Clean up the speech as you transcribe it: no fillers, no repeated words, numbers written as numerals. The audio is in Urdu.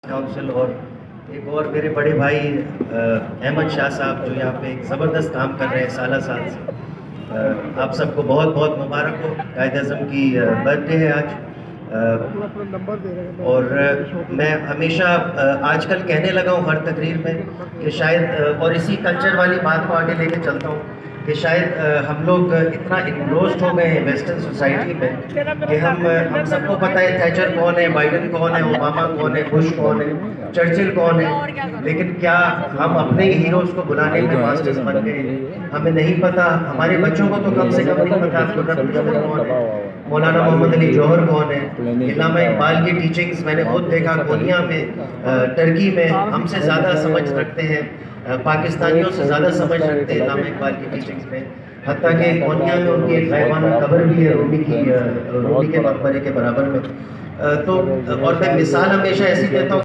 کاؤنسل اور ایک اور میرے بڑے بھائی احمد شاہ صاحب جو یہاں پہ ایک زبردست کام کر رہے ہیں سالہ سال سے. آپ سب کو بہت بہت مبارک ہو. قائد اعظم کی برتھ ڈے ہے آج. اور میں ہمیشہ آج کل کہنے لگا ہوں ہر تقریر میں کہ شاید اور اسی کلچر والی بات کو آگے لے کے چلتا ہوں کہ شاید ہم لوگ اتنا انروسڈ ہو گئے ہیں ویسٹرن سوسائٹی میں کہ ہم سب کو پتہ ہے تھیچر کون ہے، بائیڈن کون ہے، اوباما کون ہے، بش کون ہے، چرچل کون ہے، لیکن کیا ہم اپنے ہیروز کو بلانے میں ماسٹرز بن گئے؟ ہمیں نہیں پتا. ہمارے بچوں کو تو کم سے کم نہیں پتا قرۃ العین کون ہے، مولانا محمد علی جوہر کون ہے. علامہ اقبال کی ٹیچنگز میں نے خود دیکھا کونیا میں ٹرکی میں ہم سے زیادہ سمجھ رکھتے ہیں، پاکستانیوں سے زیادہ سمجھ رکھتے ہیں علامہ اقبال کی ٹیچنگز میں. حتیٰ کہ کونیا میں ان کی ایک غائبانہ قبر بھی ہے رومی کے مقبرے کے برابر میں. تو اور میں مثال ہمیشہ ایسی دیتا ہوں